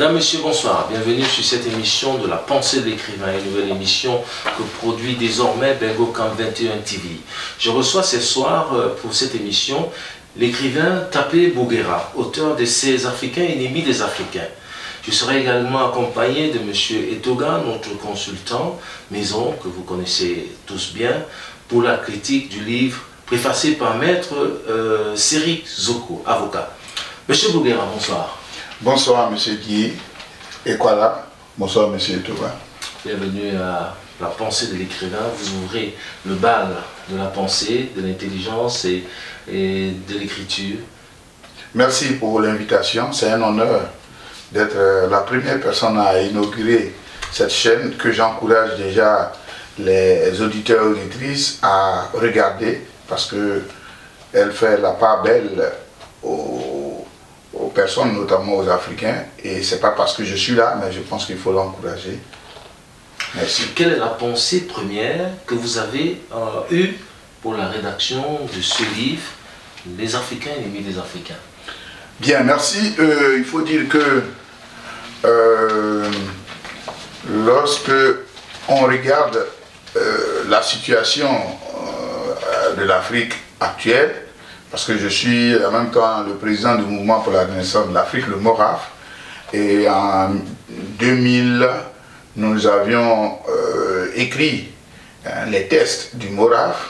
Mesdames, Messieurs, bonsoir. Bienvenue sur cette émission de la pensée de l'écrivain, une nouvelle émission que produit désormais Bengocamp 21 TV. Je reçois ce soir pour cette émission l'écrivain Tapé Bouguera, auteur de Ces Africains ennemis des Africains. Je serai également accompagné de M. Etoga, notre consultant maison, que vous connaissez tous bien, pour la critique du livre préfacé par Maître Céric Zoko, avocat. M. Bouguera, bonsoir. Bonsoir, M. Guy Ekwala. Bonsoir, M. Etoga. Bienvenue à la pensée de l'écrivain. Vous ouvrez le bal de la pensée, de l'intelligence et de l'écriture. Merci pour l'invitation. C'est un honneur d'être la première personne à inaugurer cette chaîne que j'encourage déjà les auditeurs et auditrices à regarder parce qu'elle fait la part belle aux personnes, notamment aux Africains, et c'est pas parce que je suis là, mais je pense qu'il faut l'encourager. Merci. Quelle est la pensée première que vous avez eue pour la rédaction de ce livre, Les Africains ennemis des Africains? Bien, merci. Il faut dire que lorsque on regarde la situation de l'Afrique actuelle, parce que je suis en même temps le président du mouvement pour la renaissance de l'Afrique, le MORAF, et en 2000, nous avions écrit les tests du MORAF.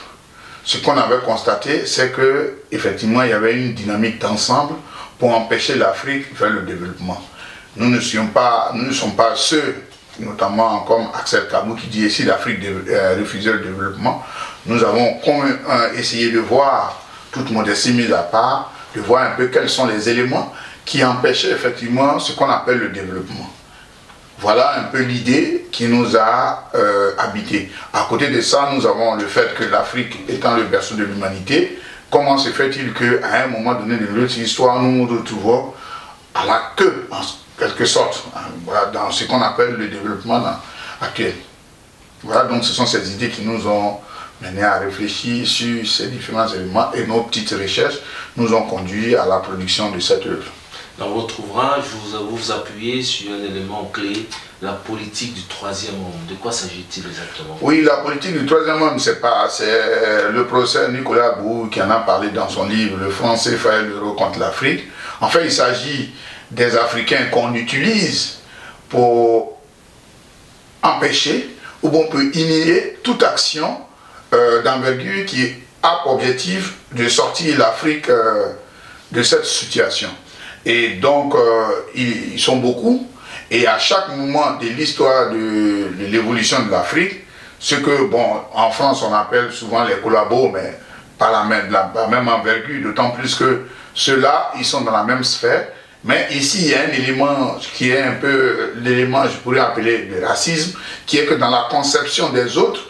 Ce qu'on avait constaté, c'est qu'effectivement, il y avait une dynamique d'ensemble pour empêcher l'Afrique vers le développement. Nous ne sommes pas ceux, notamment comme Axel Kabou qui dit ici l'Afrique refusait le développement. Nous avons essayé de voir, toute modestie mise à part, de voir un peu quels sont les éléments qui empêchaient effectivement ce qu'on appelle le développement. Voilà un peu l'idée qui nous a habité. À côté de ça, nous avons le fait que l'Afrique étant le berceau de l'humanité, comment se fait-il qu'à un moment donné de notre histoire, nous nous retrouvons à la queue, en quelque sorte, voilà, dans ce qu'on appelle le développement actuel. Voilà, donc ce sont ces idées qui nous ont mené à réfléchir sur ces différents éléments et nos petites recherches nous ont conduit à la production de cette œuvre. Dans votre ouvrage, vous vous appuyez sur un élément clé, la politique du troisième monde. De quoi s'agit-il exactement? Oui, la politique du troisième monde, c'est le professeur Nicolas Bou qui en a parlé dans son livre « Le franc CFA et l'euro contre l'Afrique ». En fait, il s'agit des Africains qu'on utilise pour empêcher ou on peut inhiber toute action d'envergure qui a pour objectif de sortir l'Afrique de cette situation. Et donc, ils sont beaucoup, et à chaque moment de l'histoire de l'évolution de l'Afrique, ce que, bon, en France, on appelle souvent les collabos, mais pas la même envergure, d'autant plus que ceux-là, ils sont dans la même sphère. Mais ici, il y a un élément qui est un peu l'élément, je pourrais appeler le racisme, qui est que dans la conception des autres,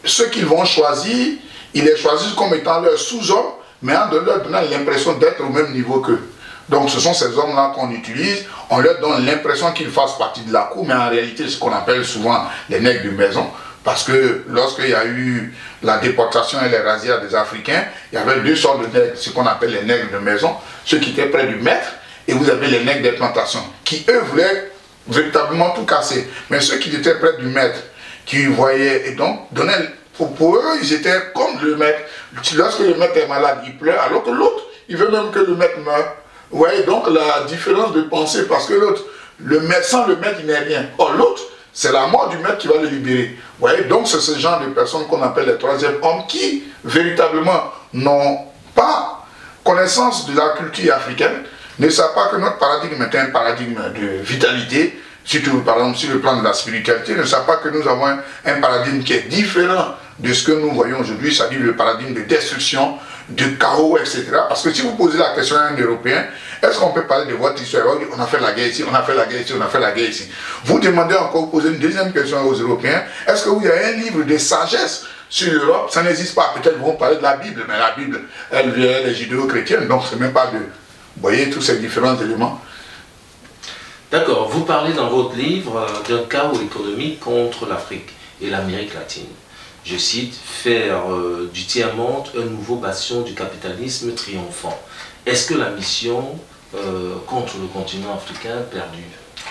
ceux qu'ils vont choisir, ils les choisissent comme étant leurs sous-hommes, mais en leur donnant l'impression d'être au même niveau qu'eux. Donc ce sont ces hommes-là qu'on utilise, on leur donne l'impression qu'ils fassent partie de la cour, mais en réalité ce qu'on appelle souvent les nègres de maison, parce que lorsqu'il y a eu la déportation et les razzias des Africains, il y avait deux sortes de nègres, ce qu'on appelle les nègres de maison, ceux qui étaient près du maître, et vous avez les nègres des plantations, qui eux voulaient véritablement tout casser. Mais ceux qui étaient près du maître, qui voyaient, et donc donnaient, pour eux, ils étaient comme le maître. Lorsque le maître est malade, il pleure, alors que l'autre, il veut même que le maître meure. Vous voyez donc la différence de pensée, parce que l'autre, sans le maître, il n'est rien. Or l'autre, c'est la mort du maître qui va le libérer. Vous voyez, donc c'est ce genre de personnes qu'on appelle les troisième hommes qui, véritablement, n'ont pas connaissance de la culture africaine, ne savent pas que notre paradigme est un paradigme de vitalité, surtout par exemple sur le plan de la spiritualité, ne savent pas que nous avons un paradigme qui est différent de ce que nous voyons aujourd'hui, c'est-à-dire le paradigme de destruction, de chaos, etc. Parce que si vous posez la question à un Européen, est-ce qu'on peut parler de votre histoire? On a fait la guerre ici, on a fait la guerre ici, on a fait la guerre ici. Vous demandez encore, vous posez une deuxième question aux Européens, est-ce que vous avez un livre de sagesse sur l'Europe? Ça n'existe pas. Peut-être qu'ils vont parler de la Bible, mais la Bible, elle vient des judéo-chrétiennes, donc c'est même pas de... Vous voyez tous ces différents éléments. D'accord. Vous parlez dans votre livre d'un chaos économique contre l'Afrique et l'Amérique latine. Je cite, faire du tiers-monde un nouveau bastion du capitalisme triomphant. Est-ce que la mission contre le continent africain perdue?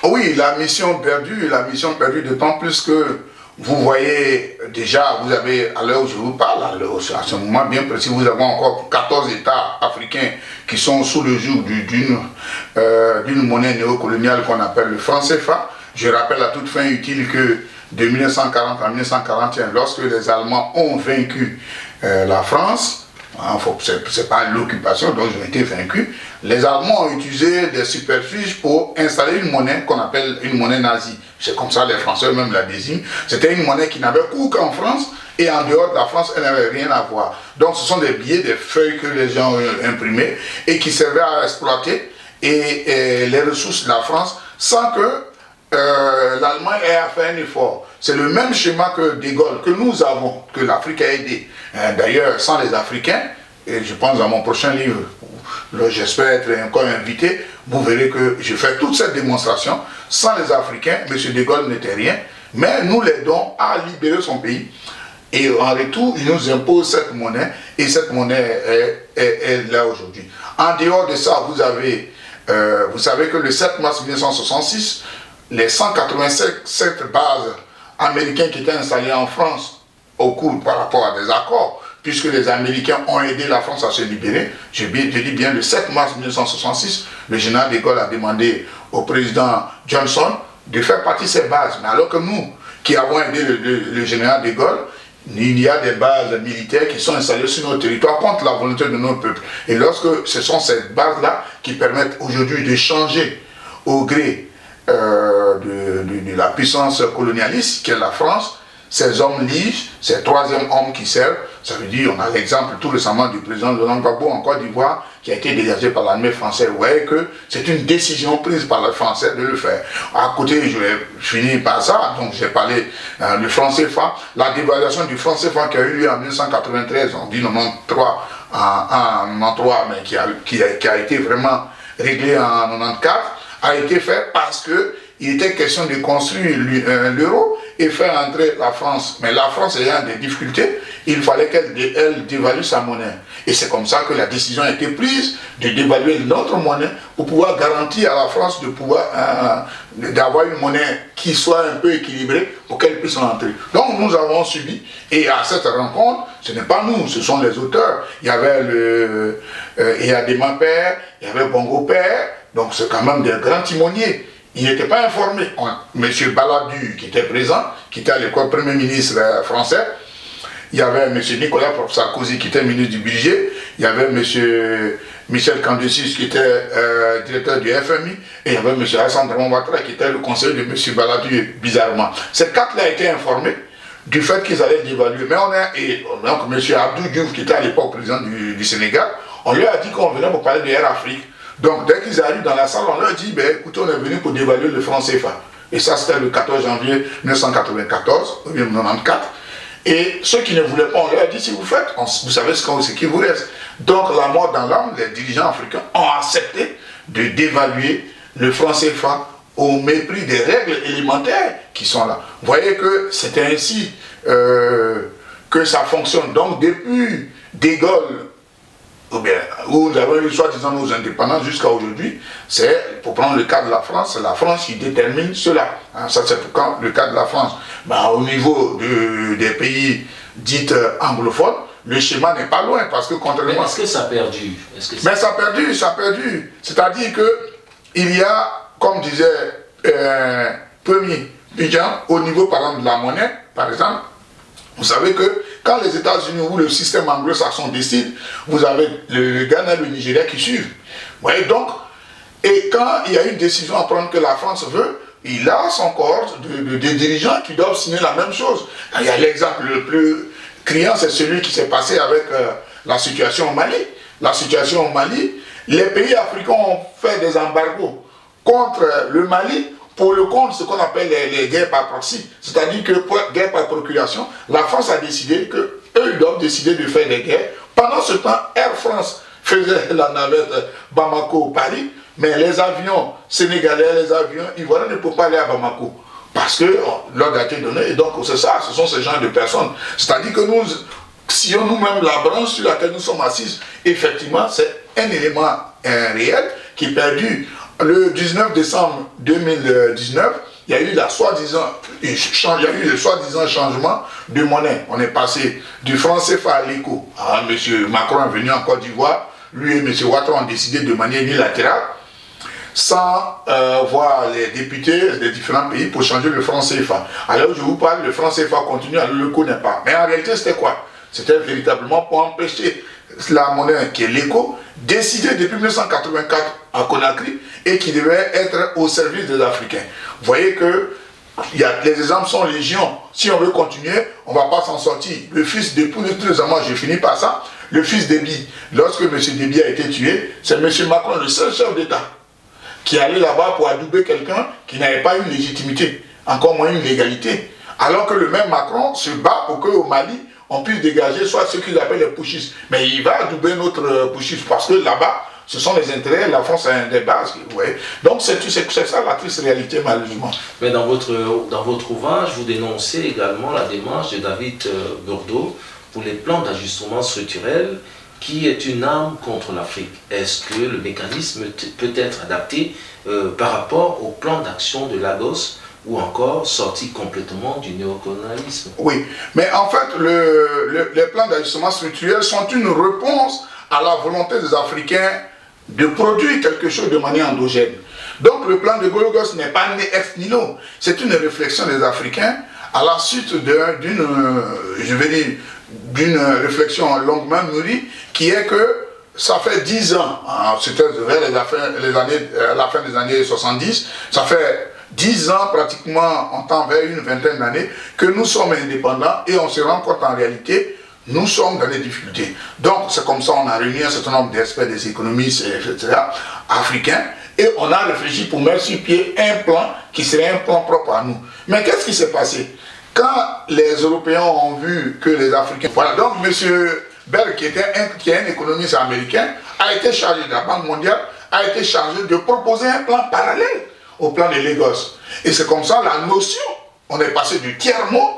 Oui, la mission perdue d'autant plus que vous voyez déjà, vous avez, à l'heure où je vous parle, à ce moment bien précis, vous avez encore 14 États africains qui sont sous le joug d'une monnaie néocoloniale qu'on appelle le franc CFA. Je rappelle à toute fin utile que de 1940 à 1941, lorsque les Allemands ont vaincu la France, c'est pas l'occupation, donc ils ont été vaincus, les Allemands ont utilisé des superfuges pour installer une monnaie qu'on appelle une monnaie nazie. C'est comme ça les Français même la désignent. C'était une monnaie qui n'avait cours qu'en France et en dehors de la France, elle n'avait rien à voir. Donc ce sont des billets, des feuilles que les gens ont imprimées et qui servaient à exploiter et les ressources de la France sans que l'Allemagne ait à faire un effort. C'est le même schéma que De Gaulle, que nous avons, que l'Afrique a aidé. D'ailleurs, sans les Africains, et je pense dans mon prochain livre, j'espère être encore invité, vous verrez que je fais toute cette démonstration. Sans les Africains, M. De Gaulle n'était rien, mais nous l'aidons à libérer son pays. Et en retour, il nous impose cette monnaie, et cette monnaie est là aujourd'hui. En dehors de ça, vous savez que le 7 mars 1966, les 187 bases américaines qui étaient installées en France au cours par rapport à des accords, puisque les Américains ont aidé la France à se libérer, je dis bien le 7 mars 1966, le général de Gaulle a demandé au président Johnson de faire partie de ces bases. Mais alors que nous, qui avons aidé le général de Gaulle, il y a des bases militaires qui sont installées sur notre territoire contre la volonté de notre peuple. Et lorsque ce sont ces bases-là qui permettent aujourd'hui de changer au gré de la puissance colonialiste qu'est la France, ces hommes liges, ces troisième hommes qui servent, ça veut dire, on a l'exemple tout récemment du président Laurent Gbagbo en Côte d'Ivoire qui a été dégagé par l'armée française. Vous voyez que c'est une décision prise par les Français de le faire. À côté, je vais finir par ça, donc j'ai parlé du franc CFA, la dévaluation du franc CFA qui a eu lieu en 1993, on dit 93 en 93, mais qui a été vraiment réglé en 94, a été fait parce que il était question de construire l'euro et faire entrer la France. Mais la France ayant des difficultés, il fallait qu'elle dévalue sa monnaie. Et c'est comme ça que la décision a été prise de dévaluer notre monnaie pour pouvoir garantir à la France de pouvoir d'avoir une monnaie qui soit un peu équilibrée pour qu'elle puisse entrer. Donc nous avons subi, et à cette rencontre, ce n'est pas nous, ce sont les auteurs. Il y avait Adema Père, il y avait Bongo Père, donc c'est quand même des grands timoniers. Il n'était pas informé. M. Baladu, qui était présent, qui était à l'époque Premier ministre français, il y avait M. Nicolas Sarkozy, qui était ministre du budget, il y avait M. Michel Candesis, qui était directeur du FMI, et il y avait M. Hassan Dramon Ouattara, qui était le conseiller de M. Baladu, bizarrement. Ces quatre-là étaient informés du fait qu'ils allaient dévaluer. Mais donc M. Abdou Diouf, qui était à l'époque président du Sénégal, on lui a dit qu'on venait pour parler de Air Afrique. Donc dès qu'ils arrivent dans la salle, on leur dit, ben, écoutez, on est venu pour dévaluer le franc CFA. Et ça, c'était le 14 janvier 1994, ou bien 1994. Et ceux qui ne voulaient pas, on leur a dit, si vous faites, vous savez ce qui vous reste. Donc la mort dans l'âme, les dirigeants africains ont accepté de dévaluer le franc CFA au mépris des règles élémentaires qui sont là. Vous voyez que c'était ainsi que ça fonctionne. Donc depuis De Gaulle, où nous avons eu soi-disant nos indépendances jusqu'à aujourd'hui, c'est, pour prendre le cas de la France, c'est la France qui détermine cela. Ça c'est pour le cas de la France. Au niveau des pays dits anglophones, le schéma n'est pas loin, parce que contrairement... Mais est-ce que ça a perdu? Mais ça a perdu. C'est-à-dire qu'il y a, comme disait Premier Bidjan, au niveau par exemple de la monnaie, par exemple, vous savez que quand les États-Unis ou le système anglo-saxon décident, vous avez le Ghana et le Nigeria qui suivent. Vous voyez donc, et quand il y a une décision à prendre que la France veut, il a son corps de dirigeants qui doivent signer la même chose. Il y a l'exemple le plus criant, c'est celui qui s'est passé avec la situation au Mali. La situation au Mali, les pays africains ont fait des embargos contre le Mali pour le compte ce qu'on appelle les guerres par proxy, c'est-à-dire que pour guerre par procuration, la France a décidé qu'eux, ils doivent décider de faire des guerres. Pendant ce temps, Air France faisait la navette Bamako-Paris, mais les avions sénégalais, les avions ivoiriens ne peuvent pas aller à Bamako, parce que l'ordre a été donné, et donc c'est ça, ce sont ces genres de personnes. C'est-à-dire que nous sillons nous-mêmes la branche sur laquelle nous sommes assis, effectivement, c'est un élément réel qui est perdu. Le 19 décembre 2019, il y a eu le soi-disant changement de monnaie. On est passé du franc CFA à l'éco. M. Macron est venu en Côte d'Ivoire, lui et M. Ouattara ont décidé de manière unilatérale, sans voir les députés des différents pays pour changer le franc CFA. Alors je vous parle, le franc CFA continue, alors le connaît pas. Mais en réalité, c'était quoi? C'était véritablement pour empêcher la monnaie qui est l'éco, décidée depuis 1984 à Conakry et qui devait être au service des Africains. Vous voyez que les exemples sont légion. Si on veut continuer, on ne va pas s'en sortir. Le fils de moi je finis par ça, le fils d'Ebi, lorsque M. Déby a été tué, c'est M. Macron, le seul chef d'État, qui est allé là-bas pour adouber quelqu'un qui n'avait pas une légitimité, encore moins une légalité. Alors que le même Macron se bat pour qu'au Mali, on puisse dégager soit ce qu'ils appellent les putschistes. Mais il va adouber notre putschiste parce que là-bas, ce sont les intérêts, la France a un des bases. Ouais. Donc c'est ça la triste réalité malheureusement. Mais dans votre ouvrage, vous dénoncez également la démarche de David Bourdeau pour les plans d'ajustement structurel qui est une arme contre l'Afrique. Est-ce que le mécanisme peut être adapté par rapport au plan d'action de Lagos ou encore sorti complètement du néocolonialisme? Oui, mais en fait, les plans d'ajustement structurel sont une réponse à la volonté des Africains de produire quelque chose de manière endogène. Donc le plan de Lagos n'est pas né ex nihilo, c'est une réflexion des Africains à la suite d'une réflexion longuement mûrie qui est que ça fait 10 ans, c'était vers la fin des années 70, ça fait 10 ans pratiquement, en temps vers une vingtaine d'années, que nous sommes indépendants et on se rend compte en réalité, nous sommes dans les difficultés. Donc c'est comme ça on a réuni un certain nombre d'experts, des économistes, etc., africains, et on a réfléchi pour mettre sur pied un plan qui serait un plan propre à nous. Mais qu'est-ce qui s'est passé? Quand les Européens ont vu que les Africains... Voilà, donc M. Berg, qui est un économiste américain, a été chargé de la Banque mondiale, a été chargé de proposer un plan parallèle au plan de Lagos. Et c'est comme ça la notion, on est passé du tiers-monde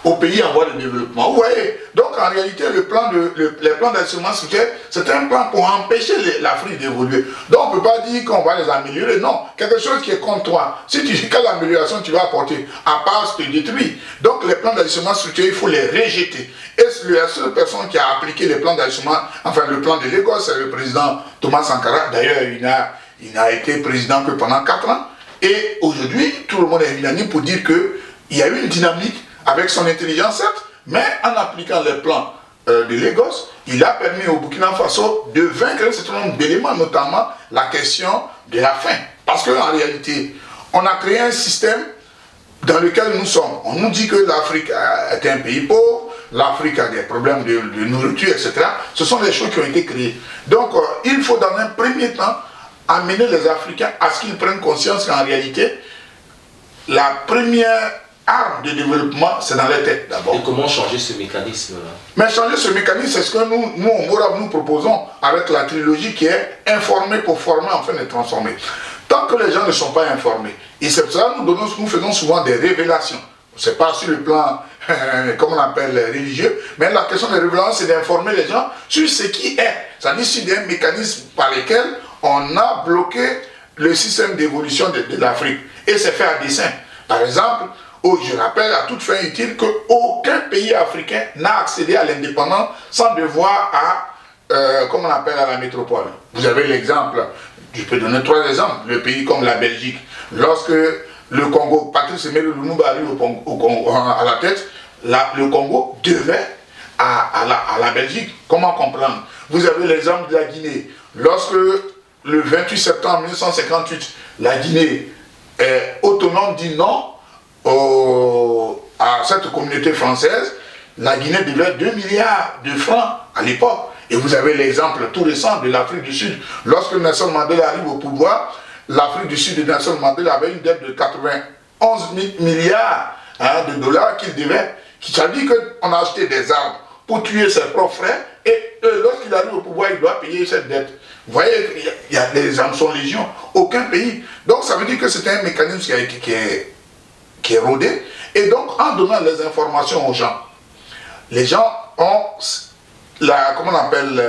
aux pays en voie de développement. Vous voyez, donc en réalité, les plans d'ajustement structurel, c'est un plan pour empêcher l'Afrique d'évoluer. Donc on ne peut pas dire qu'on va les améliorer, non. Quelque chose qui est contre toi. Si tu dis quelle amélioration tu vas apporter, à part te détruire. Donc les plans d'ajustement structurel, il faut les rejeter. Et la seule personne qui a appliqué les plans d'ajustement, enfin le plan de Lagos, c'est le président Thomas Sankara. D'ailleurs, il n'a été président que pendant 4 ans. Et aujourd'hui, tout le monde est unanime pour dire qu'il y a eu une dynamique avec son intelligence, certes, mais en appliquant les plans de Lagos, il a permis au Burkina Faso de vaincre un certain nombre d'éléments, notamment la question de la faim. Parce qu'en réalité, on a créé un système dans lequel nous sommes. On nous dit que l'Afrique est un pays pauvre, l'Afrique a des problèmes de nourriture, etc. Ce sont des choses qui ont été créées. Donc, il faut dans un premier temps amener les Africains à ce qu'ils prennent conscience qu'en réalité, la première arme de développement, c'est dans les têtes d'abord. Et comment changer ce mécanisme-là? Mais changer ce mécanisme, c'est ce que nous au Morab, nous proposons avec la trilogie qui est informer pour former, enfin de transformer. Tant que les gens ne sont pas informés, et c'est pour ça que nous faisons souvent des révélations. C'est pas sur le plan, comme on appelle, religieux, mais la question des révélations, c'est d'informer les gens sur ce qui est. C'est-à-dire sur des mécanismes par lesquels on a bloqué le système d'évolution de l'Afrique. Et c'est fait à dessein. Par exemple, je rappelle à toute fin utile qu'aucun pays africain n'a accédé à l'indépendance sans devoir comme on appelle, à la métropole. Vous avez l'exemple, je peux donner 3 exemples, le pays comme la Belgique. Lorsque le Congo, Patrice Emery Lumumba arrive à la tête, le Congo devait à la Belgique. Comment comprendre? Vous avez l'exemple de la Guinée. Lorsque le 28 septembre 1958, la Guinée est autonome, dit non à cette communauté française, la Guinée devait 2 milliards de francs à l'époque. Et vous avez l'exemple tout récent de l'Afrique du Sud. Lorsque Nelson Mandela arrive au pouvoir, l'Afrique du Sud de Nelson Mandela avait une dette de 91 milliards de dollars qu'il devait. Ça veut dire qu'on a acheté des armes pour tuer ses propres frères et lorsqu'il arrive au pouvoir, il doit payer cette dette. Vous voyez, les armes sont légion. Aucun pays. Donc ça veut dire que c'est un mécanisme qui est rodé. Et donc en donnant les informations aux gens, les gens ont comment on appelle,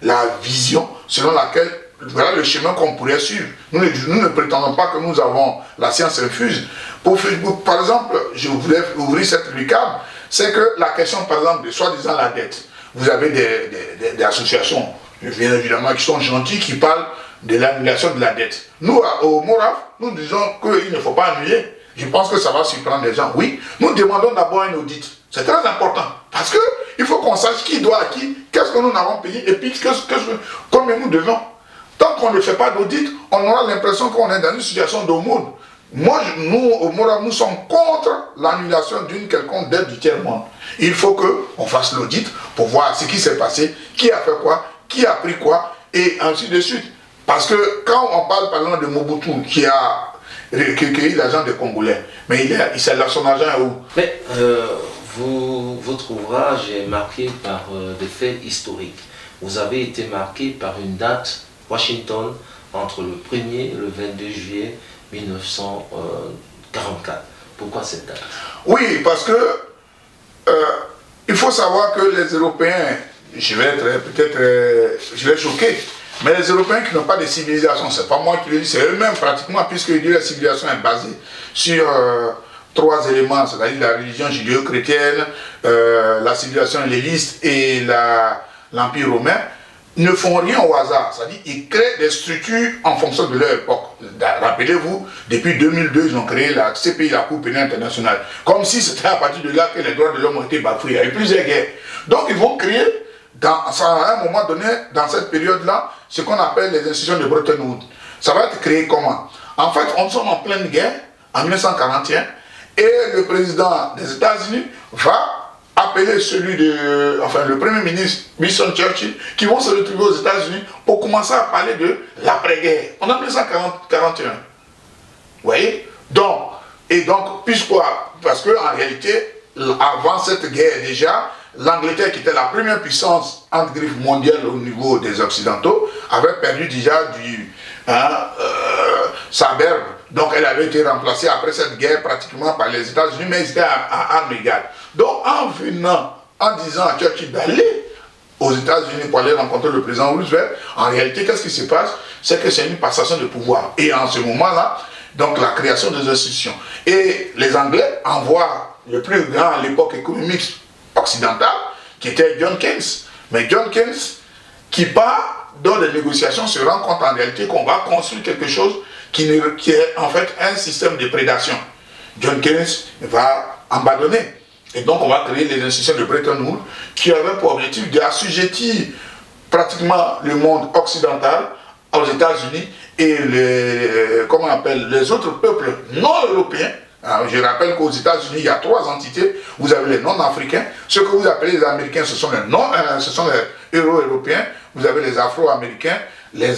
la vision selon laquelle voilà le chemin qu'on pourrait suivre. Nous ne prétendons pas que nous avons la science infuse. Par exemple, je voulais ouvrir cette lucarne, c'est que la question, par exemple, de soi-disant la dette. Vous avez des associations, bien évidemment, qui sont gentilles, qui parlent de l'annulation de la dette. Nous, au Moraf, nous disons qu'il ne faut pas annuler. Je pense que ça va surprendre les gens. Oui, nous demandons d'abord un audit. C'est très important. Parce qu'il faut qu'on sache qui doit à qui, qu'est-ce que nous n'avons payé, et puis combien nous devons. Tant qu'on ne fait pas d'audit, on aura l'impression qu'on est dans une situation d'aumône. Nous, au Moraf, nous sommes contre l'annulation d'une quelconque dette du tiers-monde. Il faut qu'on fasse l'audit pour voir ce qui s'est passé, qui a fait quoi, qui a pris quoi, et ainsi de suite. Parce que quand on parle par exemple de Mobutu, qui a recueilli l'argent des Congolais, mais son argent est où? Mais votre ouvrage est marqué par des faits historiques. Vous avez été marqué par une date, Washington, entre le 1er et le 22 juillet 1944. Pourquoi cette date? Oui, parce que il faut savoir que les Européens, je vais choquer, mais les Européens qui n'ont pas de civilisation, c'est pas moi qui le dis, c'est eux-mêmes pratiquement, puisque la civilisation est basée sur 3 éléments, c'est-à-dire la religion judéo-chrétienne, la civilisation helléliste et l'Empire romain, ne font rien au hasard, c'est-à-dire ils créent des structures en fonction de leur époque. Rappelez-vous, depuis 2002, ils ont créé la CPI, la Cour pénale internationale, comme si c'était à partir de là que les droits de l'homme ont été bafoués. Il y a eu plusieurs guerres. Donc ils vont créer, à un moment donné, dans cette période-là, ce qu'on appelle les institutions de Bretton Woods. Ça va être créé comment? En fait, on sommes en pleine guerre, en 1941, et le président des États-Unis va appeler le premier ministre Winston Churchill, qui vont se retrouver aux États-Unis pour commencer à parler de l'après-guerre. On est en 1941. Vous voyez? Donc, pourquoi? Parce qu'en réalité, avant cette guerre déjà, l'Angleterre, qui était la première puissance entre griffes mondiale au niveau des Occidentaux, avait perdu déjà sa berbe. Donc elle avait été remplacée après cette guerre pratiquement par les États-Unis, mais ils étaient à armes égales. Donc en disant à Churchill d'aller aux États-Unis pour aller rencontrer le président Roosevelt, en réalité, qu'est-ce qui se passe? C'est que c'est une passation de pouvoir. Et en ce moment-là, donc la création des institutions. Et les Anglais envoient le plus grand à l'époque économique occidentale, qui était John Keynes. Mais John Keynes, qui part dans les négociations, se rend compte en réalité qu'on va construire quelque chose qui est en fait un système de prédation. John Keynes va abandonner. Et donc on va créer les institutions de Bretton Woods qui avaient pour objectif d'assujettir pratiquement le monde occidental aux États-Unis et les autres peuples non européens. Alors, je rappelle qu'aux États-Unis, il y a 3 entités. Vous avez les non-africains. Ce que vous appelez les Américains, ce sont les Euro-Européens. Vous avez les Afro-Américains, les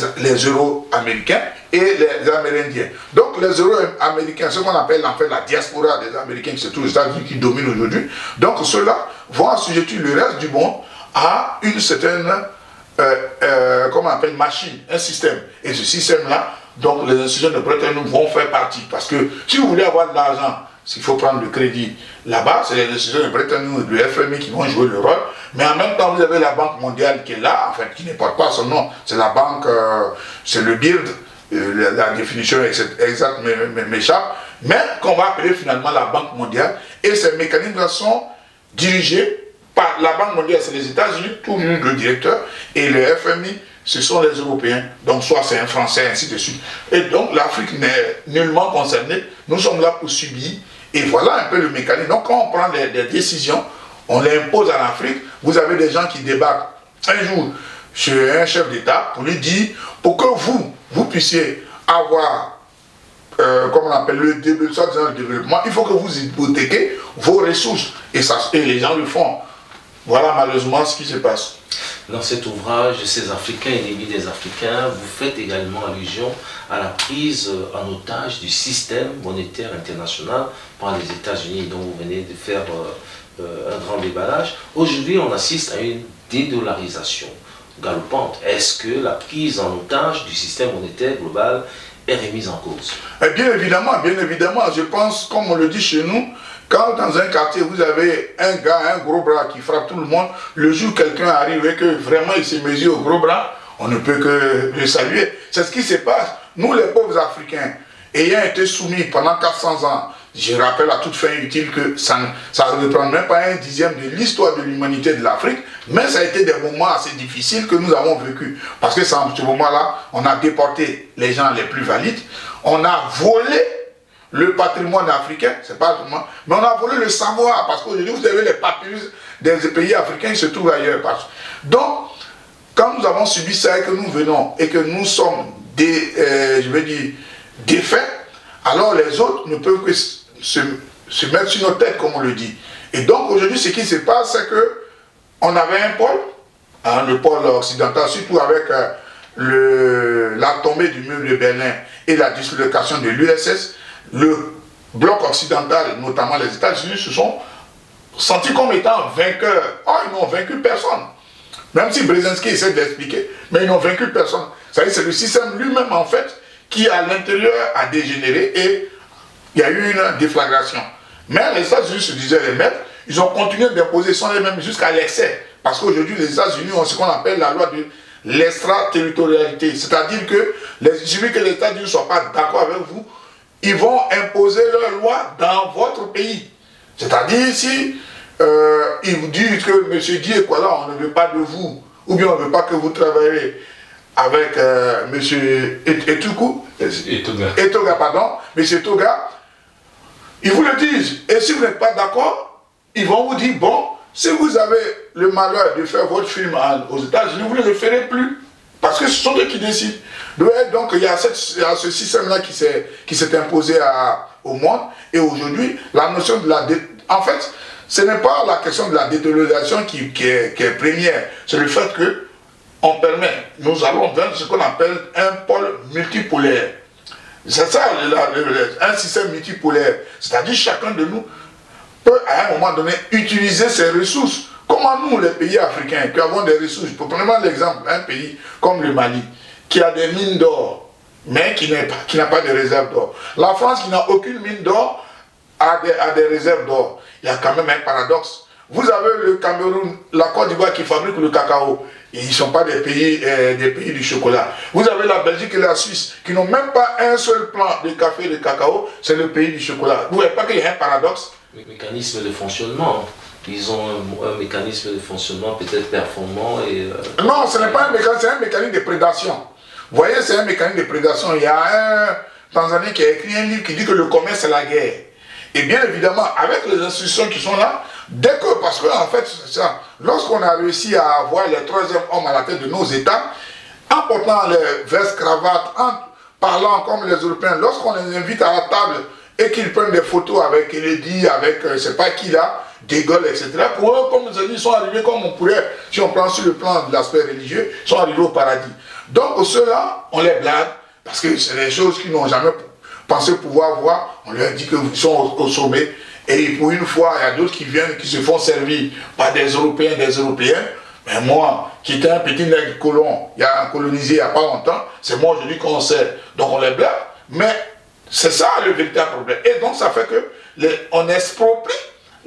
Euro-Américains et les Amérindiens. Donc les Euro-Américains, ce qu'on appelle en fait la diaspora des Américains qui se trouvent aux États-Unis, qui dominent aujourd'hui. Donc ceux-là vont assujettir le reste du monde à une certaine machine, un système. Et ce système-là, donc les institutions de Bretton Woods vont faire partie. Parce que si vous voulez avoir de l'argent, s'il faut prendre le crédit là-bas, c'est les institutions de Bretton Woods, le FMI qui vont jouer le rôle. Mais en même temps, vous avez la Banque mondiale qui est là, enfin qui ne porte pas son nom. C'est la banque, c'est le BIRD, la définition exacte m'échappe, mais qu'on va appeler finalement la Banque mondiale. Et ces mécanismes-là sont dirigés par la Banque mondiale, c'est les États-Unis, tout le monde, le directeur, et le FMI, ce sont les Européens, donc soit c'est un Français, ainsi de suite. Et donc l'Afrique n'est nullement concernée, nous sommes là pour subir, et voilà un peu le mécanisme. Donc quand on prend des décisions, on les impose à l'Afrique. Vous avez des gens qui débarquent un jour chez un chef d'État pour lui dire, pour que vous puissiez avoir, le développement, il faut que vous hypothéquez vos ressources. Et les gens le font. Voilà malheureusement ce qui se passe. Dans cet ouvrage, Ces Africains et l'ennemi des Africains, vous faites également allusion à la prise en otage du système monétaire international par les États-Unis, dont vous venez de faire un grand déballage. Aujourd'hui, on assiste à une dédollarisation galopante. Est-ce que la prise en otage du système monétaire global est remise en cause? Bien évidemment, je pense, comme on le dit chez nous, quand dans un quartier vous avez un gars, un gros bras qui frappe tout le monde, le jour où quelqu'un arrive et que vraiment il se mesure au gros bras, on ne peut que le saluer. C'est ce qui se passe. Nous, les pauvres Africains, ayant été soumis pendant 400 ans, je rappelle à toute fin utile que ça ne reprend même pas un dixième de l'histoire de l'humanité de l'Afrique, mais ça a été des moments assez difficiles que nous avons vécu. Parce que en ce moment-là, on a déporté les gens les plus valides, on a volé le patrimoine africain, c'est pas seulement, mais on a volé le savoir, parce qu'aujourd'hui, vous avez les papyrus des pays africains qui se trouvent ailleurs. Donc, quand nous avons subi ça et que nous venons et que nous sommes défaits, alors les autres ne peuvent que se mettre sur nos têtes, comme on le dit. Et donc aujourd'hui, ce qui se passe, c'est que on avait un pôle, hein, le pôle occidental, surtout avec la tombée du mur de Berlin et la dislocation de l'URSS, le bloc occidental, notamment les États-Unis, se sont sentis comme étant vainqueurs. Oh, ils n'ont vaincu personne. Même si Brzezinski essaie de l'expliquer, mais ils n'ont vaincu personne. C'est le système lui-même, en fait, qui à l'intérieur a dégénéré et il y a eu une déflagration. Mais les États-Unis se disaient les maîtres, ils ont continué d'imposer sans les mêmes jusqu'à l'excès. Parce qu'aujourd'hui, les États-Unis ont ce qu'on appelle la loi de l'extraterritorialité. C'est-à-dire que il suffit que les États-Unis ne soient pas d'accord avec vous, ils vont imposer leurs lois dans votre pays. C'est-à-dire si ils vous disent que M. Dié, on ne veut pas de vous, ou bien on ne veut pas que vous travaillez avec M. Etoga, pardon, M. Toga, ils vous le disent. Et si vous n'êtes pas d'accord, ils vont vous dire, bon, si vous avez le malheur de faire votre film aux États-Unis, vous ne le ferez plus. Parce que ce sont eux qui décident. Donc il y a ce système-là qui s'est imposé au monde. Et aujourd'hui, la notion de la... En fait, ce n'est pas la question de la dédollarisation qui est première. C'est le fait que on permet, nous allons vers ce qu'on appelle un pôle multipolaire. C'est ça, un système multipolaire. C'est-à-dire chacun de nous peut à un moment donné utiliser ses ressources. Comment nous, les pays africains, qui avons des ressources, pour prendre l'exemple, un pays comme le Mali, qui a des mines d'or, mais qui n'a pas de réserve d'or. La France, qui n'a aucune mine d'or, a des réserves d'or. Il y a quand même un paradoxe. Vous avez le Cameroun, la Côte d'Ivoire qui fabrique le cacao. Et ils ne sont pas des pays du chocolat. Vous avez la Belgique et la Suisse qui n'ont même pas un seul plan de café et de cacao. C'est le pays du chocolat. Vous ne voyez pas qu'il y a un paradoxe? Mécanisme de fonctionnement. Ils ont un mécanisme de fonctionnement peut-être performant et... Non, ce n'est pas un mécanisme, c'est un mécanisme de prédation. Vous voyez, c'est un mécanisme de prédation. Il y a un Tanzanien qui a écrit un livre qui dit que le commerce c'est la guerre. Et bien évidemment, avec les institutions qui sont là, dès que, parce qu'en fait, c'est ça, lorsqu'on a réussi à avoir les troisième hommes à la tête de nos États, en portant les vestes, cravates, en parlant comme les Européens, lorsqu'on les invite à la table et qu'ils prennent des photos avec Kennedy, avec je ne sais pas qui là, De Gaulle, etc. Pour eux, comme ils sont arrivés, comme on pourrait, si on prend sur le plan de l'aspect religieux, ils sont arrivés au paradis. Donc ceux-là, on les blague, parce que c'est des choses qu'ils n'ont jamais pensé pouvoir voir. On leur dit qu'ils sont au sommet. Et pour une fois, il y a d'autres qui viennent, qui se font servir par des Européens, des Européennes. Mais moi, qui étais un petit nègre colon, il y a colonisé il n'y a pas longtemps, c'est moi aujourd'hui qu'on sait. Donc on les blague. Mais c'est ça le véritable problème. Et donc ça fait que on exproprie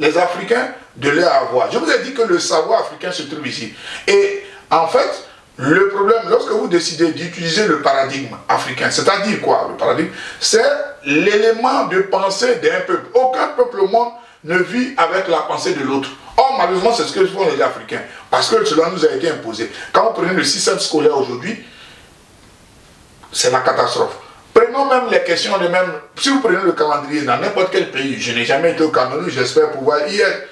les Africains de leur avoir. Je vous ai dit que le savoir africain se trouve ici. Et en fait, le problème, lorsque vous décidez d'utiliser le paradigme africain, c'est-à-dire quoi le paradigme? C'est l'élément de pensée d'un peuple. Aucun peuple au monde ne vit avec la pensée de l'autre. Or, malheureusement, c'est ce que font les Africains. Parce que cela nous a été imposé. Quand vous prenez le système scolaire aujourd'hui, c'est la catastrophe. Prenons même les questions, si vous prenez le calendrier dans n'importe quel pays, je n'ai jamais été au Cameroun, j'espère pouvoir y être.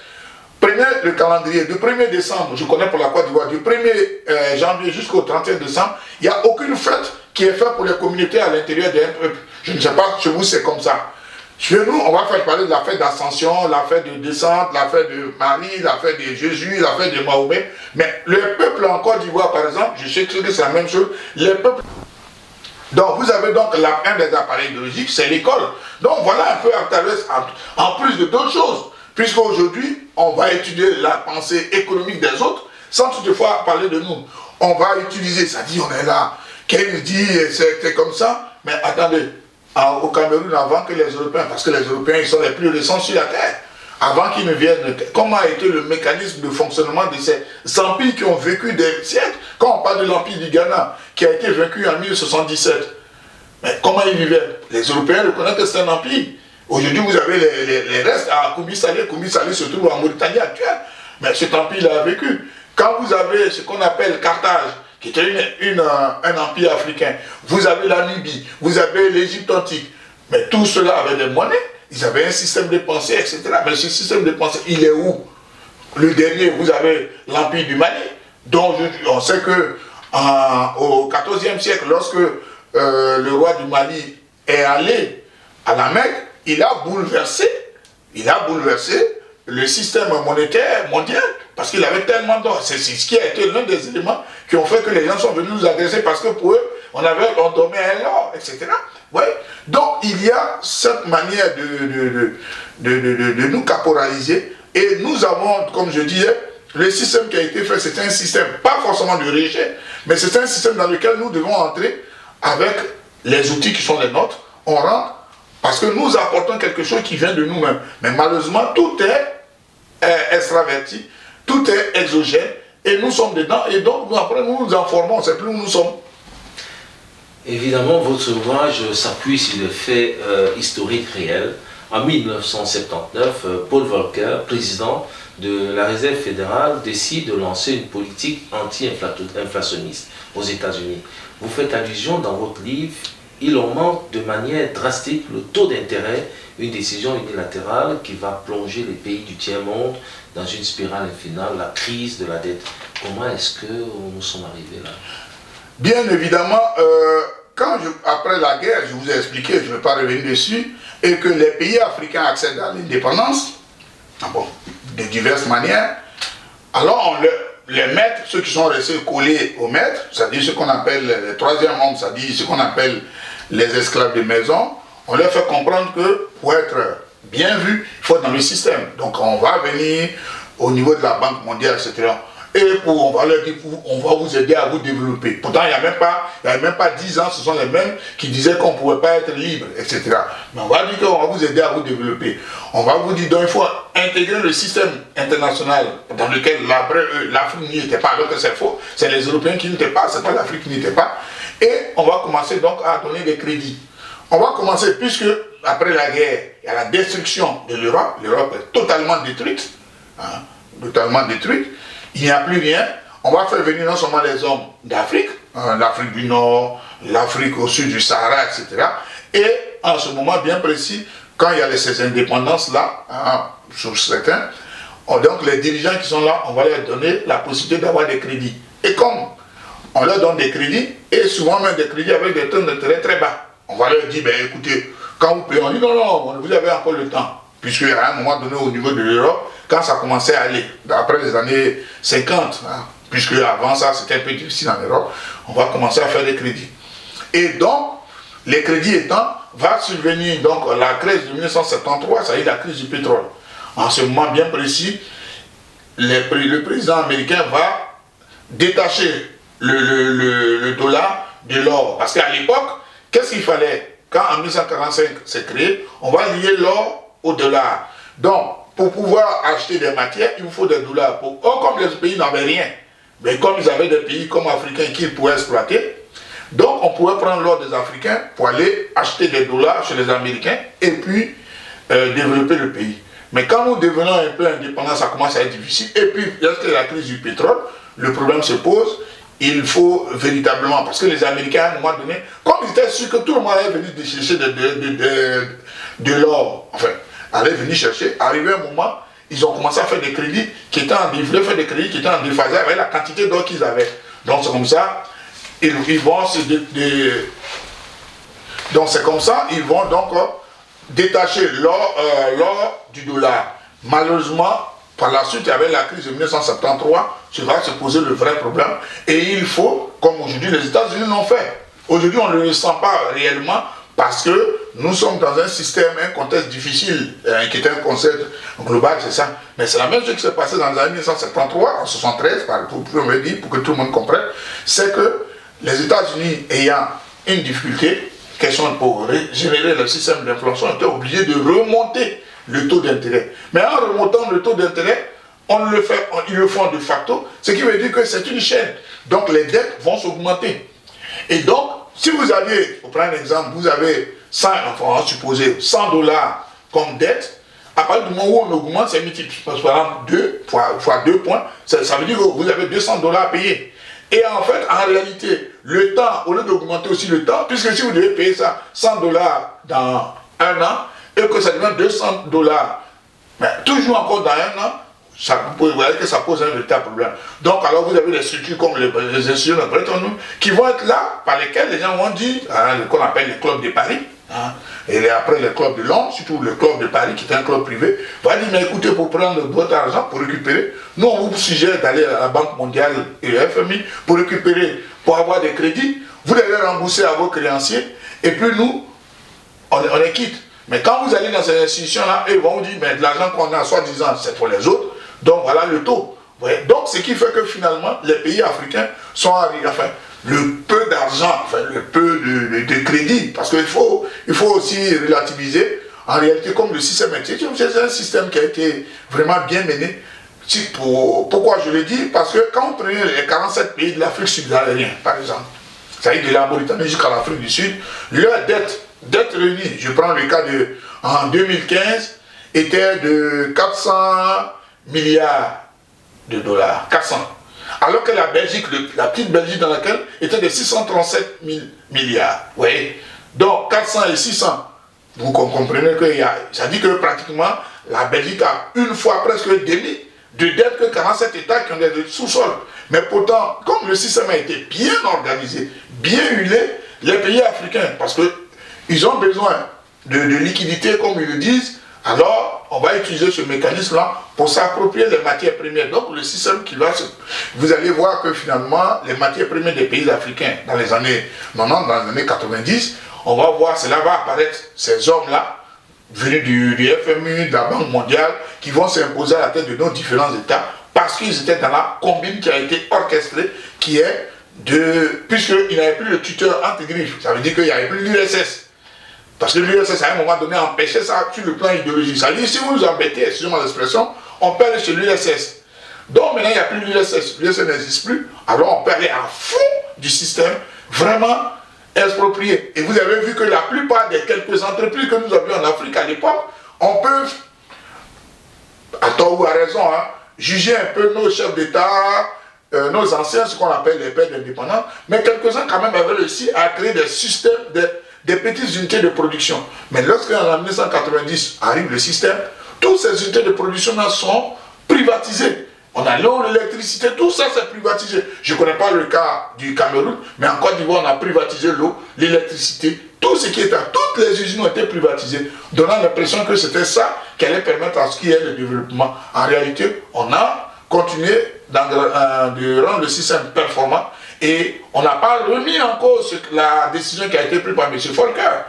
Prenez le calendrier du 1er décembre, je connais pour la Côte d'Ivoire, du 1er janvier jusqu'au 31 décembre, il n'y a aucune fête qui est faite pour les communautés à l'intérieur d'un peuple. Je ne sais pas, chez vous c'est comme ça. Chez nous, on va faire parler de la fête d'Ascension, la fête de descente, la fête de Marie, la fête de Jésus, la fête de Mahomet. Mais le peuple en Côte d'Ivoire, par exemple, je sais que c'est la même chose, les peuples... Donc vous avez donc un des appareils biologiques, c'est l'école. Donc voilà un peu en plus de d'autres choses. Puisqu'aujourd'hui, on va étudier la pensée économique des autres, sans toutefois parler de nous. On va utiliser, ça dit, on est là. Qu'elle dit, c'est comme ça. Mais attendez, au Cameroun, avant que les Européens, parce que les Européens, ils sont les plus récents sur la Terre. avant qu'ils ne viennent, comment a été le mécanisme de fonctionnement de ces empires qui ont vécu des siècles. Quand on parle de l'empire du Ghana, qui a été vaincu en 1077, mais comment ils vivaient? Les Européens reconnaissent que c'est un empire. Aujourd'hui, vous avez les restes à Koumi Salé se trouve en Mauritanie actuelle. Mais cet empire a vécu. Quand vous avez ce qu'on appelle Carthage, qui était un empire africain, vous avez la Nubie, vous avez l'Égypte antique, mais tout cela avait des monnaies, ils avaient un système de pensée, etc. Mais ce système de pensée, il est où? Le dernier, vous avez l'empire du Mali, dont on sait que au XIVe siècle, lorsque le roi du Mali est allé à la Mecque, il a bouleversé le système monétaire mondial, parce qu'il avait tellement d'or. C'est ce qui a été l'un des éléments qui ont fait que les gens sont venus nous agresser, parce que pour eux, on dormait à l'or, etc. Ouais. Donc il y a cette manière de nous caporaliser, et nous avons, comme je disais, le système qui a été fait, c'est un système, pas forcément de rejet, mais c'est un système dans lequel nous devons entrer avec les outils qui sont les nôtres. On rentre parce que nous apportons quelque chose qui vient de nous-mêmes. Mais malheureusement, tout est extraverti, tout est exogène, et nous sommes dedans, et donc après nous nous informons, on ne sait plus où nous sommes. Évidemment, votre ouvrage s'appuie sur des faits historiques réels. En 1979, Paul Volcker, président de la Réserve fédérale, décide de lancer une politique anti-inflationniste aux États-Unis. Vous faites allusion dans votre livre, il augmente de manière drastique le taux d'intérêt, une décision unilatérale qui va plonger les pays du tiers-monde dans une spirale infinie, la crise de la dette. Comment est-ce que nous sommes arrivés là? Bien évidemment, après la guerre, je vous ai expliqué, je ne vais pas revenir dessus, et que les pays africains accèdent à l'indépendance, de diverses manières, alors les maîtres, ceux qui sont restés collés aux maîtres, c'est-à-dire ce qu'on appelle les troisième hommes, c'est-à-dire ce qu'on appelle les esclaves de maison, on leur fait comprendre que pour être bien vu, il faut être dans le système. Donc on va venir au niveau de la Banque mondiale, etc. Et on va leur dire, on va vous aider à vous développer. Pourtant, il n'y a même pas 10 ans, ce sont les mêmes qui disaient qu'on ne pouvait pas être libre, etc. Mais on va dire qu'on va vous aider à vous développer. On va vous dire donc il faut intégrer le système international dans lequel l'Afrique n'y était pas, alors que c'est faux. C'est les Européens qui n'y étaient pas, c'est pas l'Afrique qui n'y était pas. Et on va commencer donc à donner des crédits. On va commencer, puisque après la guerre, il y a la destruction de l'Europe. L'Europe est totalement détruite. Totalement détruite. Il n'y a plus rien. On va faire venir non seulement les hommes d'Afrique, l'Afrique du Nord, l'Afrique au sud du Sahara, etc. Et en ce moment bien précis, quand il y a ces indépendances-là, sur certains, donc les dirigeants qui sont là, on va leur donner la possibilité d'avoir des crédits. Et comme on leur donne des crédits, et souvent même des crédits avec des taux d'intérêt très bas, on va leur dire, ben écoutez, quand vous payez, on dit non, vous avez encore le temps. Puisqu'à un moment donné, au niveau de l'Europe, quand ça commençait à aller, après les années 50, puisque avant ça, c'était un peu difficile en Europe, on va commencer à faire des crédits. Et donc, les crédits étant, va survenir donc la crise de 1973, ça y est, la crise du pétrole. En ce moment bien précis, le président américain va détacher le dollar de l'or. Parce qu'à l'époque, qu'est-ce qu'il fallait? Quand en 1945 c'est créé, on va lier l'or au dollar. Donc, pour pouvoir acheter des matières, il vous faut des dollars. Comme les pays n'avaient rien, mais comme ils avaient des pays comme africains qu'ils pouvaient exploiter, donc on pouvait prendre l'or des Africains pour aller acheter des dollars chez les Américains et puis développer le pays. Mais quand nous devenons un peu indépendants, ça commence à être difficile. Et puis, lorsque la crise du pétrole, le problème se pose. Il faut véritablement, parce que les Américains, à un moment donné, comme ils étaient sûrs que tout le monde allait venir chercher de l'or, enfin, allait venir chercher, arrivé un moment, ils ont commencé à faire des crédits qui étaient en déphasage avec la quantité d'or qu'ils avaient. Donc c'est comme ça, ils vont se donc c'est comme ça, ils vont donc détacher l'or du dollar. Malheureusement, par la suite, avec la crise de 1973, ça va se poser le vrai problème. Et il faut, comme aujourd'hui les États-Unis l'ont fait. Aujourd'hui, on ne le sent pas réellement parce que nous sommes dans un système, un contexte difficile, qui est un concept global, c'est ça. Mais c'est la même chose qui s'est passée dans les années 1973, en 1973, pour me dire, pour que tout le monde comprenne, c'est que les États-Unis ayant une difficulté, question pour générer le système d'inflation, étaient obligés de remonter le taux d'intérêt. Mais en remontant le taux d'intérêt, ils le font de facto, ce qui veut dire que c'est une chaîne. Donc les dettes vont s'augmenter. Et donc, si vous aviez, pour prendre un exemple, vous avez 100, enfin, on va supposer $100 comme dette, à partir du moment où on augmente, c'est multiplié par exemple 2 fois 2 points, ça veut dire que vous avez $200 à payer. Et en fait, en réalité, le temps, au lieu d'augmenter aussi le temps, puisque si vous devez payer ça $100 dans un an, et que ça devient $200, mais toujours encore dans un an, vous voyez que ça pose un véritable problème. Donc alors vous avez des structures comme les institutions de Bretton Woods qui vont être là, par lesquelles les gens vont dire, qu'on appelle les clubs de Paris, et après les clubs de Londres, surtout le club de Paris qui est un club privé, va dire, mais écoutez, pour prendre votre argent, pour récupérer, nous on vous suggère d'aller à la Banque mondiale et au FMI pour récupérer, pour avoir des crédits, vous devez rembourser à vos créanciers, et puis nous, on les quitte. Mais quand vous allez dans ces institutions-là, ils vont vous dire, mais de l'argent qu'on a, soi-disant, c'est pour les autres. Donc voilà le taux. Ouais. Donc ce qui fait que finalement, les pays africains sont arrivés, enfin, le peu d'argent, enfin, le peu de crédit, parce qu'il faut aussi relativiser. En réalité, comme le système est, c'est un système qui a été vraiment bien mené. Pourquoi je le dis? Parce que quand vous prenez les 47 pays de l'Afrique subsaharienne, par exemple, ça y est de la Mauritanie jusqu'à l'Afrique du Sud, leur dette réunie, je prends le cas en 2015, était de 400 milliards de dollars, 400. Alors que la Belgique, la petite Belgique dans laquelle, était de 637 000 milliards. Vous voyez? Donc 400 et 600. Vous comprenez que ça dit que pratiquement la Belgique a une fois presque demi de dette que 47 États qui ont des sous-sols. Mais pourtant, comme le système a été bien organisé, bien huilé, les pays africains, parce qu'ils ont besoin de liquidités comme ils le disent, alors on va utiliser ce mécanisme-là pour s'approprier les matières premières. Donc le système qui va se... Vous allez voir que finalement, les matières premières des pays africains, dans les années 90, dans les années 90, on va voir, cela va apparaître, ces hommes-là, venus du FMI, de la Banque mondiale, qui vont s'imposer à la tête de nos différents États, parce qu'ils étaient dans la combine qui a été orchestrée, qui est de... Puisqu'il n'y avait plus le tuteur anti-griffe, ça veut dire qu'il n'y avait plus l'URSS. Parce que l'URSS, à un moment donné, empêchait ça sur le plan idéologique. Ça veut dire, si vous nous embêtez, excusez-moi l'expression, on peut aller chez l'URSS. Donc maintenant, il n'y a plus l'URSS. L'URSS n'existe plus. Alors on peut aller à fond du système, vraiment exproprié. Et vous avez vu que la plupart des quelques entreprises que nous avions en Afrique à l'époque, on peut, à tort ou à raison, juger un peu nos chefs d'État, nos anciens, ce qu'on appelle les pères d'indépendance, mais quelques-uns quand même avaient réussi à créer des systèmes, des petites unités de production. Mais lorsqu'en 1990 arrive le système, toutes ces unités de production sont privatisées. On a l'eau, l'électricité, tout ça c'est privatisé. Je ne connais pas le cas du Cameroun, mais en Côte d'Ivoire on a privatisé l'eau, l'électricité, tout ce qui est à toutes les usines ont été privatisées, donnant l'impression que c'était ça qui allait permettre à ce qui est le développement. En réalité, on a continué de rendre le système performant et on n'a pas remis en cause la décision qui a été prise par M. Volcker.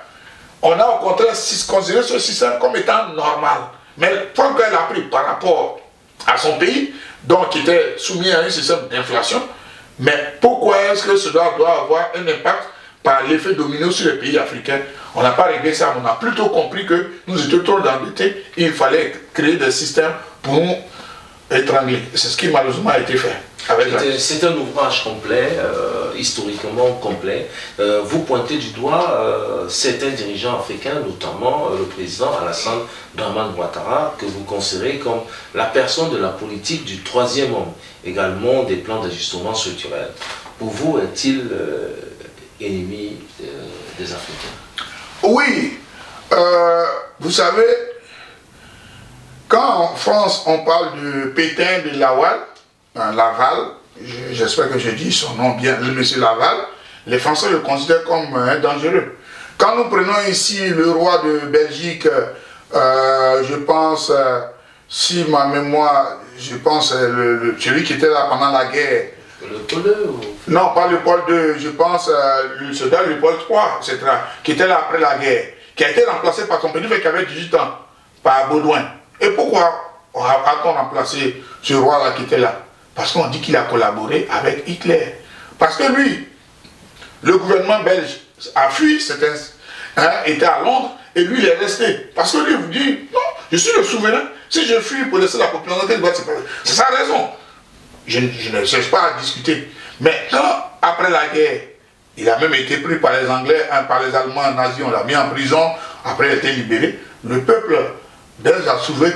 On a au contraire considéré ce système comme étant normal. Mais Volcker l'a pris par rapport à son pays, donc qui était soumis à un système d'inflation. Mais pourquoi est-ce que cela doit avoir un impact par l'effet domino sur les pays africains? On n'a pas réglé ça, on a plutôt compris que nous étions trop endettés et il fallait créer des systèmes pour nous étrangler. C'est ce qui malheureusement a été fait. C'est un ouvrage complet, historiquement complet. Vous pointez du doigt certains dirigeants africains, notamment le président Alassane Dramane Ouattara, que vous considérez comme la personne de la politique du troisième homme, également des plans d'ajustement structurel. Pour vous, est-il ennemi des Africains? Oui, vous savez, quand en France on parle de Pétain, de Laval, j'espère que je dis son nom bien, le monsieur Laval, les Français le considèrent comme dangereux. Quand nous prenons ici le roi de Belgique, je pense, si ma mémoire, je pense celui qui était là pendant la guerre. Le Paul II ou... Non, pas le Paul II, je pense le soldat le Paul III, etc., qui était là après la guerre, qui a été remplacé par son petit frère qui avait 18 ans, par Baudouin. Et pourquoi a-t-on remplacé ce roi-là qui était là? Parce qu'on dit qu'il a collaboré avec Hitler. Parce que lui, le gouvernement belge a fui, était à Londres, et lui il est resté. Parce que lui vous dit, non, Je suis le souverain. Si je fuis pour laisser la population, c'est sa raison. Je ne cherche pas à discuter. Mais quand, après la guerre, il a même été pris par les Anglais, par les Allemands nazis, on l'a mis en prison, après il a été libéré, le peuple belge a soulevé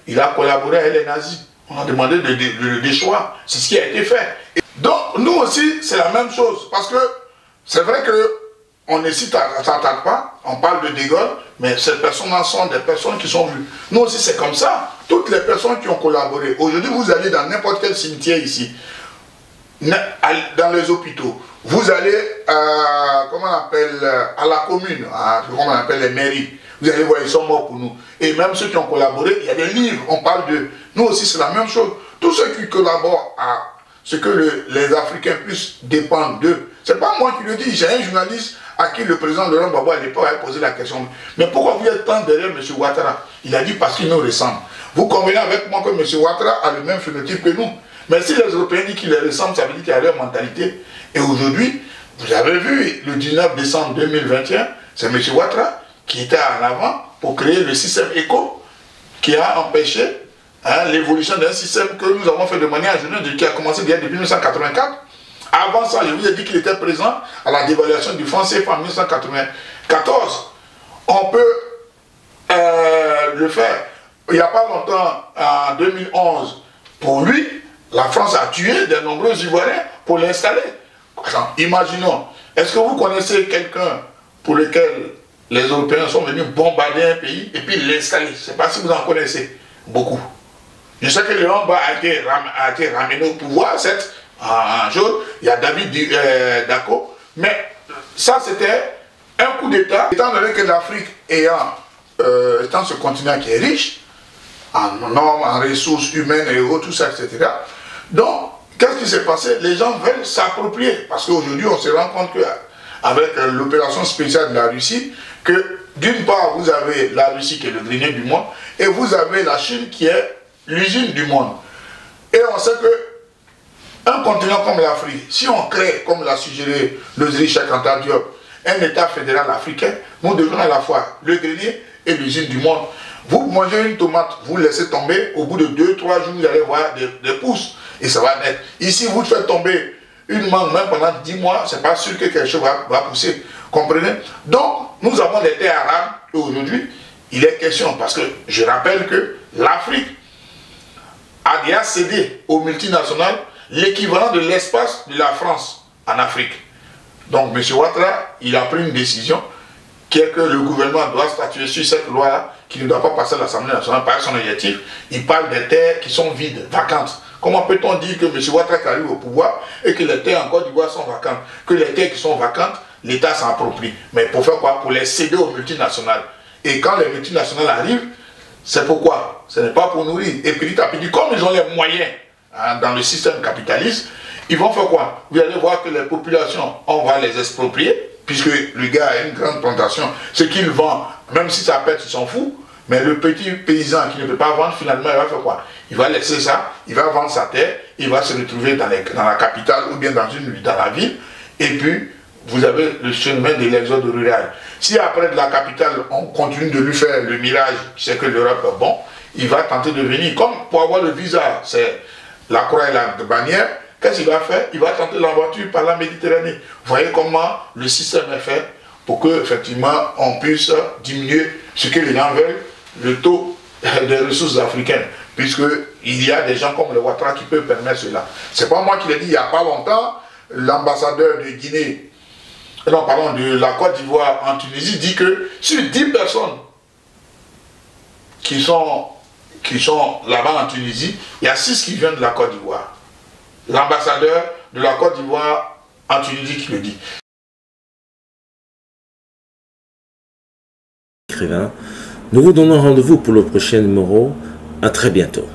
qu'il a collaboré avec les nazis. On a demandé de déchoir. C'est ce qui a été fait. Et donc, nous aussi, c'est la même chose. Parce que c'est vrai qu'on ne s'attaque pas, on parle de De Gaulle, mais ces personnes-là sont des personnes qui sont vues. Nous aussi, c'est comme ça. Toutes les personnes qui ont collaboré. Aujourd'hui, vous allez dans n'importe quel cimetière ici, dans les hôpitaux. Vous allez, comment on appelle, à la commune, comment on appelle les mairies. Vous allez voir, ils sont morts pour nous. Et même ceux qui ont collaboré, il y a des livres, on parle d'eux. Nous aussi, c'est la même chose. Tous ceux qui collaborent à ce que les Africains puissent dépendre d'eux. C'est pas moi qui le dis, j'ai un journaliste à qui le président Laurent Gbagbo à l'époque a posé la question. Mais pourquoi vous êtes tant derrière M. Ouattara? Il a dit parce qu'il nous ressemble. Vous convenez avec moi que M. Ouattara a le même phénotype que nous. Mais si les Européens disent qu'il les ressemble, ça veut dire qu'il y a leur mentalité. Et aujourd'hui, vous avez vu, le 19 décembre 2021, c'est M. Ouattara qui était en avant pour créer le système ECO, qui a empêché l'évolution d'un système que nous avons fait de manière ingénieuse, qui a commencé déjà depuis 1984. Avant ça, je vous ai dit qu'il était présent à la dévaluation du franc CFA en 1994. On peut le faire. Il n'y a pas longtemps, en 2011, pour lui, la France a tué de nombreux Ivoiriens pour l'installer. Imaginons, est-ce que vous connaissez quelqu'un pour lequel les Européens sont venus bombarder un pays et puis l'installer? Je ne sais pas si vous en connaissez beaucoup. Je sais que Léon Ba a été ramené au pouvoir, certes, un jour, il y a David Dacko, mais ça c'était un coup d'État. Étant donné que l'Afrique étant ce continent qui est riche, en normes, en ressources humaines et autres, tout ça, etc. Donc, qu'est-ce qui s'est passé? Les gens veulent s'approprier, parce qu'aujourd'hui on se rend compte qu'avec l'opération spéciale de la Russie, que d'une part vous avez la Russie qui est le grenier du monde, et vous avez la Chine qui est l'usine du monde. Et on sait que un continent comme l'Afrique, si on crée, comme l'a suggéré le Cheikh Anta Diop, un État fédéral africain, nous devons à la fois le grenier et l'usine du monde. Vous mangez une tomate, vous laissez tomber, au bout de 2-3 jours, vous allez voir des pousses, et ça va naître. Ici, vous faites tomber une mangue, même pendant 10 mois, c'est pas sûr que quelque chose va pousser. Comprenez? Donc, nous avons des terres arables, et aujourd'hui, il est question, parce que je rappelle que l'Afrique a déjà cédé aux multinationales l'équivalent de l'espace de la France en Afrique. Donc M. Ouattara, il a pris une décision qui est que le gouvernement doit statuer sur cette loi-là, qui ne doit pas passer à l'Assemblée nationale par son objectif. Il parle des terres qui sont vides, vacantes. Comment peut-on dire que M. Ouattara arrive au pouvoir et que les terres en Côte d'Ivoire sont vacantes? Que les terres qui sont vacantes, l'État s'en approprie. Mais pour faire quoi? Pour les céder aux multinationales. Et quand les multinationales arrivent, c'est pourquoi? Ce n'est pas pour nourrir. Et petit à petit, comme ils ont les moyens dans le système capitaliste, ils vont faire quoi? Vous allez voir que les populations, on va les exproprier, puisque le gars a une grande plantation. Ce qu'il vend, même si ça pète, il s'en fout. Mais le petit paysan qui ne peut pas vendre, finalement, il va faire quoi? Il va laisser ça, il va vendre sa terre, il va se retrouver dans la capitale ou bien dans la ville. Et puis, vous avez le chemin de l'exode rural. Si après de la capitale, on continue de lui faire le mirage, c'est que l'Europe est bon, il va tenter de venir. Comme pour avoir le visa, c'est la croix et la bannière, qu'est-ce qu'il va faire? Il va tenter l'aventure par la Méditerranée. Vous voyez comment le système est fait pour que, effectivement, on puisse diminuer ce que les gens veulent, le taux des ressources africaines, puisqu'il y a des gens comme le Ouattara qui peuvent permettre cela. C'est pas moi qui l'ai dit il n'y a pas longtemps, l'ambassadeur de Guinée, non, pardon, de la Côte d'Ivoire en Tunisie dit que sur 10 personnes qui sont là-bas en Tunisie, il y a 6 qui viennent de la Côte d'Ivoire. L'ambassadeur de la Côte d'Ivoire en Tunisie qui le dit. Nous vous donnons rendez-vous pour le prochain numéro. À très bientôt.